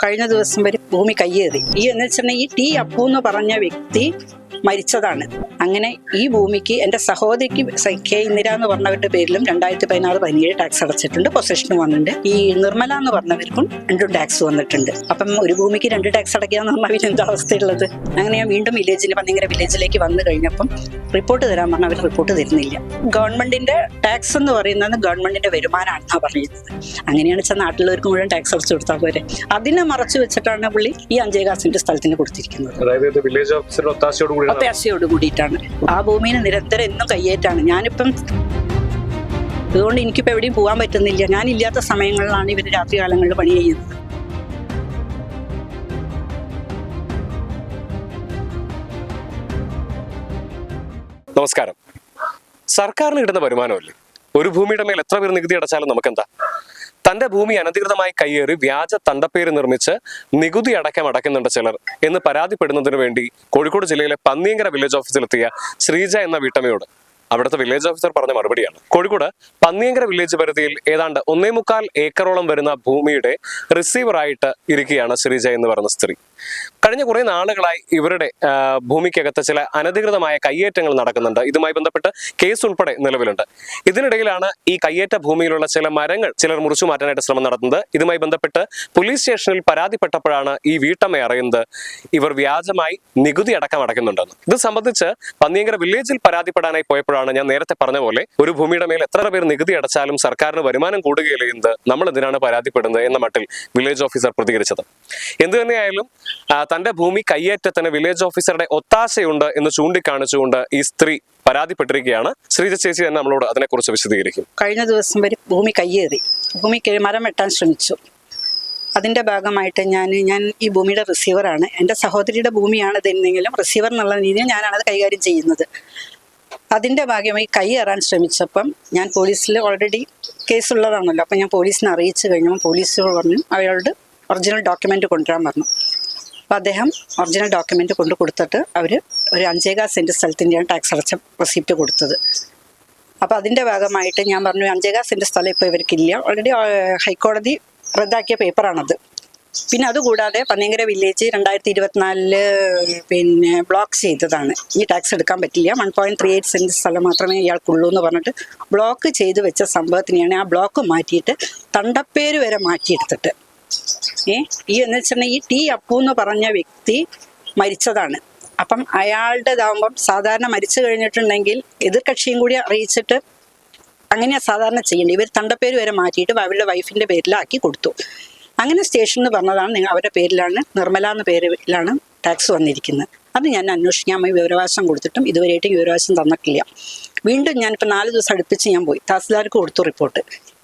കഴിഞ്ഞ ദിവസം വരെ ഭൂമി കയ്യേറി. എന്ന് വെച്ചിട്ടുണ്ടെങ്കിൽ ഈ ടി അപ്പു എന്ന് പറഞ്ഞ വ്യക്തി മരിച്ചതാണ്. അങ്ങനെ ഈ ഭൂമിക്ക് എൻ്റെ സഹോദരിക്ക് കെ ഇന്ദിര എന്ന് പറഞ്ഞവരുടെ പേരിലും 2016-17 ടാക്സ് അടച്ചിട്ടുണ്ട്, പൊസഷൻ വന്നിട്ടുണ്ട്. ഈ നിർമ്മല എന്ന് പറഞ്ഞവർക്കും 2 ടാക്സ് വന്നിട്ടുണ്ട്. അപ്പം ഒരു ഭൂമിക്ക് 2 ടാക്സ് അടയ്ക്കാന്ന് പറഞ്ഞാൽ എന്താ അവസ്ഥയുള്ളത്? അങ്ങനെ ഞാൻ വീണ്ടും പന്നിങ്കര വില്ലേജിലേക്ക് വന്നു കഴിഞ്ഞപ്പം റിപ്പോർട്ട് തരാൻ പറഞ്ഞാൽ അവർ റിപ്പോർട്ട് തരുന്നില്ല. ഗവൺമെന്റിന്റെ ടാക്സ് എന്ന് പറയുന്നത് ഗവൺമെന്റിന്റെ വരുമാനമാണെന്നാണ് പറയുന്നത്. അങ്ങനെയാണ് വെച്ചാൽ നാട്ടിലുള്ളവർക്ക് മുഴുവൻ ടാക്സ് അടച്ചു കൊടുത്താൽ പോരെ. അതിനെ മറച്ചു വെച്ചിട്ടാണ് പുള്ളി ഈ 5 സെന്റ് സ്ഥലത്തിന് കൊടുത്തിരിക്കുന്നത്. ഒത്താശയോട് കൂടിയിട്ടാണ്. ആ ഭൂമിന് നിരന്തരം എന്നും കയ്യേറ്റാണ്. ഞാനിപ്പം അതുകൊണ്ട് എനിക്കിപ്പോൾ എവിടെയും പോകാൻ പറ്റുന്നില്ല. ഞാനില്ലാത്ത സമയങ്ങളിലാണ് ഇവർ രാത്രികാലങ്ങളിൽ പണി ചെയ്യുന്നത്. നമസ്കാരം. സർക്കാരിന് കിട്ടുന്ന വരുമാനമല്ലേ? ഒരു ഭൂമിയുടെ മേൽ എത്ര പേർ നികുതി അടച്ചാലും നമുക്കെന്താ? തന്റെ ഭൂമി അനധികൃതമായി കയ്യേറി വ്യാജ തണ്ടപ്പേര് നിർമ്മിച്ച് നികുതി അടയ്ക്കുന്നുണ്ട് ചിലർ എന്ന് പരാതിപ്പെടുന്നതിന് വേണ്ടി കോഴിക്കോട് ജില്ലയിലെ പന്നിയങ്കര വില്ലേജ് ഓഫീസിലെത്തിയ ശ്രീജ എന്ന വീട്ടമ്മയോട് അവിടുത്തെ വില്ലേജ് ഓഫീസർ പറഞ്ഞ മറുപടിയാണ്. കോഴിക്കോട് പന്നിയങ്കര വില്ലേജ് പരിധിയിൽ ഏതാണ്ട് 1.25 ഏക്കറോളം വരുന്ന ഭൂമിയുടെ റിസീവറായിട്ട് ഇരിക്കുകയാണ് ശ്രീജ എന്ന് പറയുന്ന സ്ത്രീ. കഴിഞ്ഞ കുറെ നാളുകളായി ഇവരുടെ ഭൂമിക്കകത്ത് ചില അനധികൃതമായ കയ്യേറ്റങ്ങൾ നടക്കുന്നുണ്ട്. ഇതുമായി ബന്ധപ്പെട്ട് കേസ് ഉൾപ്പെടെ നിലവിലുണ്ട്. ഇതിനിടയിലാണ് ഈ കയ്യേറ്റ ഭൂമിയിലുള്ള ചില മരങ്ങൾ ചിലർ മുറിച്ചു മാറ്റാനായിട്ട് ശ്രമം നടത്തുന്നത്. ഇതുമായി ബന്ധപ്പെട്ട് പോലീസ് സ്റ്റേഷനിൽ പരാതിപ്പെട്ടപ്പോഴാണ് ഈ വീട്ടമ്മ അറിയുന്നത് ഇവർ വ്യാജമായി നികുതി അടയ്ക്കുന്നുണ്ടെന്ന്. ഇത് സംബന്ധിച്ച് പന്നിയങ്കര വില്ലേജിൽ പരാതിപ്പെടാനായി പോയപ്പോഴാണ് ഞാൻ നേരത്തെ പറഞ്ഞ പോലെ ഒരു ഭൂമിയുടെ മേൽ എത്ര പേർ നികുതി അടച്ചാലും സർക്കാരിന് വരുമാനം കൂടുകയില്ലെന്ന് നമ്മൾ എന്തിനാണ് പരാതിപ്പെടുന്നത് എന്ന മട്ടിൽ വില്ലേജ് ഓഫീസർ പ്രതികരിച്ചത്. എന്തു തന്നെയായാലും തന്റെ ഭൂമി കയ്യേറ്റത്തിന് വില്ലേജ് ഓഫീസറുടെ ഒത്താശയുണ്ട് എന്ന് ചൂണ്ടിക്കാണിച്ചുകൊണ്ട് ഈ സ്ത്രീ പരാതിപ്പെട്ടിരിക്കുകയാണ്. ശ്രീജ ചേച്ചി തന്നെ നമ്മളോട് അതിനെക്കുറിച്ച് വിശദീകരിക്കും. കഴിഞ്ഞ ദിവസം വരെ ഭൂമി കയ്യേറി, മരം വെട്ടാൻ ശ്രമിച്ചു. അതിന്റെ ഭാഗമായിട്ട് ഞാൻ ഈ ഭൂമിയുടെ റിസീവറാണ്. എൻ്റെ സഹോദരിയുടെ ഭൂമിയാണ് ഇതെന്നെങ്കിലും റിസീവർ എന്നുള്ള രീതിയിൽ ഞാനാണത് കൈകാര്യം ചെയ്യുന്നത്. അതിൻ്റെ ഭാഗമായി കയ്യേറാൻ ശ്രമിച്ചപ്പം ഞാൻ പോലീസിൽ ഓൾറെഡി കേസുള്ളതാണല്ലോ. അപ്പം ഞാൻ പോലീസിനെ അറിയിച്ചു കഴിഞ്ഞപ്പോൾ പോലീസ് പറഞ്ഞു അയാളുടെ ഒറിജിനൽ ഡോക്യുമെൻ്റ് കൊണ്ടുവരാൻ പറഞ്ഞു. അപ്പോൾ അദ്ദേഹം ഒറിജിനൽ ഡോക്യുമെൻ്റ് കൊണ്ട് കൊടുത്തിട്ട് അവർ ഒരു 5 സെന്റ് സ്ഥലത്തിൻ്റെയാണ് ടാക്സ് അടച്ച റെസിപ്റ്റ് കൊടുത്തത്. അപ്പോൾ അതിൻ്റെ ഭാഗമായിട്ട് ഞാൻ പറഞ്ഞു 5 സെന്റ് സ്ഥലം ഇപ്പോൾ ഇവർക്കില്ല, ഓൾറെഡി ഹൈക്കോടതി റദ്ദാക്കിയ പേപ്പറാണത്. പിന്നെ അതുകൂടാതെ പന്നിയങ്കര വില്ലേജ് 2024 ബ്ലോക്ക് ചെയ്തതാണ്. ഈ ടാക്സ് എടുക്കാൻ പറ്റില്ല, 1.38 സെന്റ് സ്ഥലം മാത്രമേ ഇയാൾക്കുള്ളൂ എന്ന് പറഞ്ഞിട്ട് ബ്ലോക്ക് ചെയ്ത് വെച്ച സംഭവത്തിനെയാണ് ആ ബ്ലോക്ക് മാറ്റിയിട്ട് തണ്ടപ്പേര് വരെ മാറ്റിയെടുത്തിട്ട് എന്ന് വെച്ചിട്ടുണ്ടെങ്കിൽ ഈ ടി അപ്പു എന്ന് പറഞ്ഞ വ്യക്തി മരിച്ചതാണ്. അപ്പം അയാളുടേതാവുമ്പം സാധാരണ മരിച്ചു കഴിഞ്ഞിട്ടുണ്ടെങ്കിൽ എതിർകക്ഷിയും കൂടി അറിയിച്ചിട്ട് അങ്ങനെയാണ് സാധാരണ ചെയ്യേണ്ടത്. ഇവർ തണ്ടപ്പേര് വരെ മാറ്റിയിട്ട് അവരുടെ വൈഫിൻ്റെ പേരിലാക്കി കൊടുത്തു. അങ്ങനെ സ്റ്റേഷൻ എന്ന് പറഞ്ഞതാണ് അവരുടെ പേരിലാണ്, നിർമ്മല എന്ന പേരിലാണ് ടാക്സ് വന്നിരിക്കുന്നത്. അത് ഞാൻ അന്വേഷിക്കാൻ വിവരാവകാശം കൊടുത്തിട്ടും ഇതുവരെയായിട്ടും വിവരാവകാശം തന്നിട്ടില്ല. വീണ്ടും ഞാനിപ്പോൾ 4 ദിവസം അടുപ്പിച്ച് ഞാൻ പോയി തഹസിൽദാർക്ക് കൊടുത്തു റിപ്പോർട്ട്.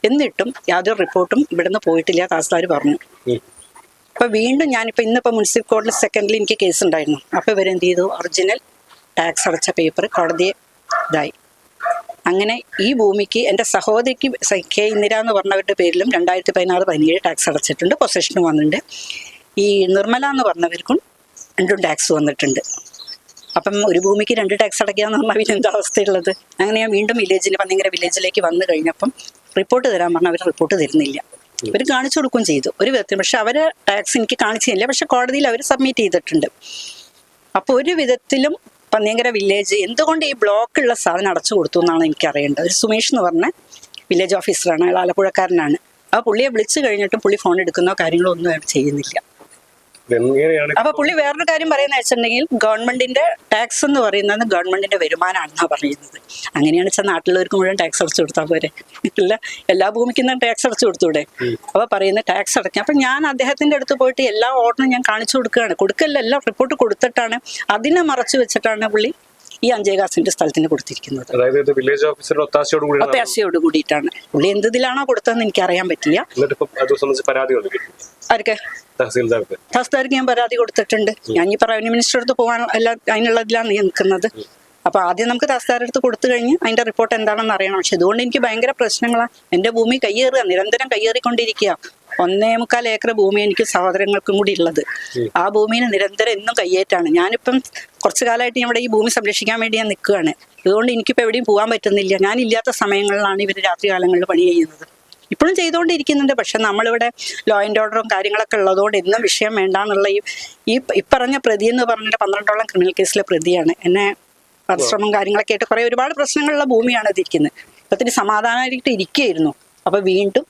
എന്നിട്ടും യാതൊരു റിപ്പോർട്ടും ഇവിടുന്ന് പോയിട്ടില്ല, തഹസിൽദാർ പറഞ്ഞു. അപ്പോൾ വീണ്ടും ഇന്നിപ്പോൾ മുനിസിപ്പൽ കോടതി സെക്കൻഡിൽ എനിക്ക് കേസ് ഉണ്ടായിരുന്നു. അപ്പോൾ ഇവരെന്ത് ചെയ്തു, ഒറിജിനൽ ടാക്സ് അടച്ച പേപ്പർ കോടതിയെ ഇതായി. അങ്ങനെ ഈ ഭൂമിക്ക് എൻ്റെ സഹോദരിക്ക് കെ ഇന്ദിര എന്ന് പറഞ്ഞവരുടെ പേരിലും 2016-17 ടാക്സ് അടച്ചിട്ടുണ്ട്, പൊസഷൻ വന്നിട്ടുണ്ട്. ഈ നിർമ്മല എന്ന് പറഞ്ഞവർക്കും 2 ടാക്സ് വന്നിട്ടുണ്ട്. അപ്പം ഒരു ഭൂമിക്ക് 2 ടാക്സ് അടയ്ക്കാന്ന് പറഞ്ഞാൽ എന്താ അവസ്ഥയുള്ളത്? അങ്ങനെ ഞാൻ വീണ്ടും പന്നിങ്കര വില്ലേജിലേക്ക് വന്നു കഴിഞ്ഞപ്പം റിപ്പോർട്ട് തരാൻ പറഞ്ഞാൽ അവർ റിപ്പോർട്ട് തരുന്നില്ല. ഇവർ കാണിച്ചു കൊടുക്കുകയും ചെയ്തു ഒരു വിധത്തിൽ. പക്ഷെ അവർ ടാക്സ് എനിക്ക് കാണിച്ചില്ല, പക്ഷെ കോടതിയിൽ അവർ സബ്മിറ്റ് ചെയ്തിട്ടുണ്ട്. അപ്പോൾ ഒരു വിധത്തിലും പന്നിയങ്കര വില്ലേജ് എന്തുകൊണ്ട് ഈ ബ്ലോക്കുള്ള സാധനം അടച്ചു കൊടുത്തു എന്നാണ് എനിക്കറിയേണ്ടത്. ഒരു സുമേഷ് എന്ന് പറഞ്ഞ വില്ലേജ് ഓഫീസറാണ്, അയാൾ ആലപ്പുഴക്കാരനാണ്. ആ പുള്ളിയെ വിളിച്ചു കഴിഞ്ഞിട്ടും പുള്ളി ഫോൺ എടുക്കുന്നോ കാര്യങ്ങളോ ഒന്നും അയാൾ ചെയ്യുന്നില്ല. അപ്പൊ പുള്ളി വേറൊരു കാര്യം പറയുന്ന വെച്ചിട്ടുണ്ടെങ്കിൽ ഗവൺമെന്റിന്റെ ടാക്സ് എന്ന് പറയുന്നത് ഗവൺമെന്റിന്റെ വരുമാനമാണെന്നാണ് പറയുന്നത്. അങ്ങനെയാണ് വെച്ചാൽ നാട്ടിലുള്ളവർക്ക് മുഴുവൻ ടാക്സ് അടച്ചു കൊടുത്താൽ പോരെ. എല്ലാ ഭൂമിക്കും ടാക്സ് അടച്ചു കൊടുത്തൂടെ? അപ്പൊ പറയുന്നത് ടാക്സ് അടയ്ക്കാം. അപ്പൊ ഞാൻ അദ്ദേഹത്തിന്റെ അടുത്ത് പോയിട്ട് എല്ലാ ഓർഡറും ഞാൻ കാണിച്ചു കൊടുക്കല്ല, എല്ലാം റിപ്പോർട്ട് കൊടുത്തിട്ടാണ് അതിനെ മറച്ചു വെച്ചിട്ടാണ് പുള്ളി ഈ 5 സെന്റ് സ്ഥലത്തിന് കൊടുത്തിരിക്കുന്നത്. ഒത്താശയോട് കൂടിയിട്ടാണ്. പുള്ളി എന്തിലാണോ കൊടുത്തതെന്ന് എനിക്ക് അറിയാൻ പറ്റില്ല. ആർക്ക്? തഹസിൽദാർക്ക് ഞാൻ പരാതി കൊടുത്തിട്ടുണ്ട്. ഞാൻ ഈ റവന്യൂ മിനിസ്റ്റർ അടുത്ത് പോകാൻ അതിനുള്ളതിലാണ് നിൽക്കുന്നത്. അപ്പൊ ആദ്യം നമുക്ക് തഹസിൽദാരുടെ അടുത്ത് കൊടുത്തു കഴിഞ്ഞ് അതിന്റെ റിപ്പോർട്ട് എന്താണെന്ന് അറിയണം. പക്ഷെ ഇതുകൊണ്ട് എനിക്ക് ഭയങ്കര പ്രശ്നങ്ങളാണ്. എൻ്റെ ഭൂമി കയ്യേറുക, നിരന്തരം കയ്യേറിക്കൊണ്ടിരിക്കുക. 1.25 ഏക്കർ ഭൂമി എനിക്ക് സഹോദരങ്ങൾക്കും കൂടി ഉള്ളത്. ആ ഭൂമിയിൽ നിരന്തരം എന്നും കയ്യേറ്റാണ്. ഞാനിപ്പം കുറച്ചു കാലമായിട്ട് ഇവിടെ ഈ ഭൂമി സംരക്ഷിക്കാൻ വേണ്ടി ഞാൻ നിൽക്കുകയാണ്. അതുകൊണ്ട് എനിക്കിപ്പോൾ എവിടെയും പോകാൻ പറ്റുന്നില്ല. ഞാനില്ലാത്ത സമയങ്ങളിലാണ് ഇവർ രാത്രികാലങ്ങളിൽ പണി ചെയ്യുന്നത്. ഇപ്പോഴും ചെയ്തുകൊണ്ടിരിക്കുന്നുണ്ട്. പക്ഷെ നമ്മളിവിടെ ലോ ആൻഡ് ഓർഡറും കാര്യങ്ങളൊക്കെ ഉള്ളതുകൊണ്ട് എന്നും വിഷയം വേണ്ടാന്നുള്ള ഇപ്പറഞ്ഞ പ്രതി എന്ന് പറഞ്ഞിട്ട് 12ഓളം ക്രിമിനൽ കേസിലെ പ്രതിയാണ്. എന്നെ പരിശ്രമം കാര്യങ്ങളൊക്കെ ആയിട്ട് കുറെ ഒരുപാട് പ്രശ്നങ്ങളുള്ള ഭൂമിയാണ് ഇതിരിക്കുന്നത്. ഇപ്പത്തിന് സമാധാനമായിട്ട് ഇരിക്കുകയായിരുന്നു. അപ്പൊ വീണ്ടും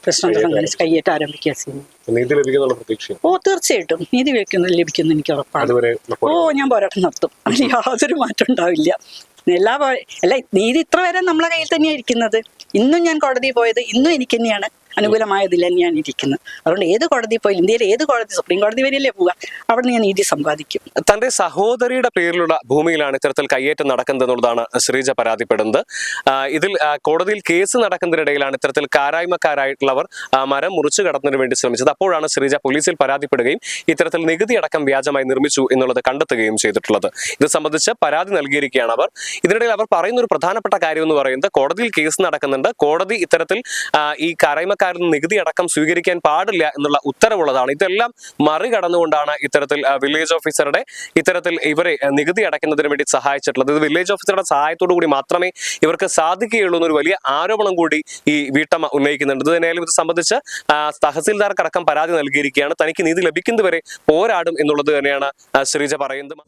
പ്രശ്നം തുടങ്ങി കയ്യേറ്റം ആരംഭിക്കുക ചെയ്യുന്നു. നീതി ലഭിക്കുന്നുള്ള പ്രതീക്ഷ തീർച്ചയായിട്ടും നീതി ലഭിക്കുന്നു എനിക്ക് ഉറപ്പാണ്. ഞാൻ പോരാട്ടം നടത്തും. അതിൽ യാതൊരു മാറ്റം ഉണ്ടാവില്ല. അല്ല, നീതി ഇത്ര വരെ നമ്മളെ കയ്യിൽ തന്നെയാണ് ഇരിക്കുന്നത്. ഇന്നും ഞാൻ കോടതിയിൽ പോയത് ഇന്നും എനിക്ക് തന്നെയാണ് അനുകൂലമായതിൽ തന്നെയാണ് ഇരിക്കുന്നത്. അതുകൊണ്ട് ഏത് കോടതി പോയി, ഇന്ത്യയിൽ ഏത് കോടതി, സുപ്രീം കോടതി വരെയല്ലേ പോവുക, അവിടെ ഞാൻ നീതി സമ്പാദിക്കും. തന്റെ സഹോദരിയുടെ പേരിലുള്ള ഭൂമിയിലാണ് ഇത്തരത്തിൽ കയ്യേറ്റം നടക്കുന്നത് എന്നുള്ളതാണ് ശ്രീജ പരാതിപ്പെടുന്നത്. ഇതിൽ കോടതിയിൽ കേസ് നടക്കുന്നതിനിടയിലാണ് ഇത്തരത്തിൽ കാരായ്മക്കാരായിട്ടുള്ളവർ മരം മുറിച്ചു കടത്തുന്നതിന് വേണ്ടി ശ്രമിച്ചത്. അപ്പോഴാണ് ശ്രീജ പോലീസിൽ പരാതിപ്പെടുകയും ഇത്തരത്തിൽ നികുതി അടക്കം വ്യാജമായി നിർമ്മിച്ചു എന്നുള്ളത് കണ്ടെത്തുകയും ചെയ്തിട്ടുള്ളത്. ഇത് സംബന്ധിച്ച് പരാതി നൽകിയിരിക്കുകയാണ് അവർ. ഇതിനിടയിൽ അവർ പറയുന്ന ഒരു പ്രധാനപ്പെട്ട കാര്യം എന്ന് പറയുന്നത് കോടതിയിൽ കേസ് നടക്കുന്നുണ്ട്, കോടതി ഇത്തരത്തിൽ ഈ കാരായ്മ നികുതി അടക്കം സ്വീകരിക്കാൻ പാടില്ല എന്നുള്ള ഉത്തരവുള്ളതാണ്. ഇതെല്ലാം മറികടന്നുകൊണ്ടാണ് ഇത്തരത്തിൽ വില്ലേജ് ഓഫീസറുടെ ഇത്തരത്തിൽ ഇവരെ നികുതി അടയ്ക്കുന്നതിന് വേണ്ടി സഹായിച്ചിട്ടുള്ളത്. ഇത് വില്ലേജ് ഓഫീസറുടെ സഹായത്തോടു കൂടി മാത്രമേ ഇവർക്ക് സാധിക്കുകയുള്ളൂ എന്നൊരു വലിയ ആരോപണം കൂടി ഈ വീട്ടമ്മ ഉന്നയിക്കുന്നുണ്ട്. ഇത് സംബന്ധിച്ച് തഹസിൽദാർക്കടക്കം പരാതി നൽകിയിരിക്കുകയാണ്. തനിക്ക് നീതി ലഭിക്കുന്നതുവരെ പോരാടും എന്നുള്ളത് തന്നെയാണ് ശ്രീജ പറയുന്നത്.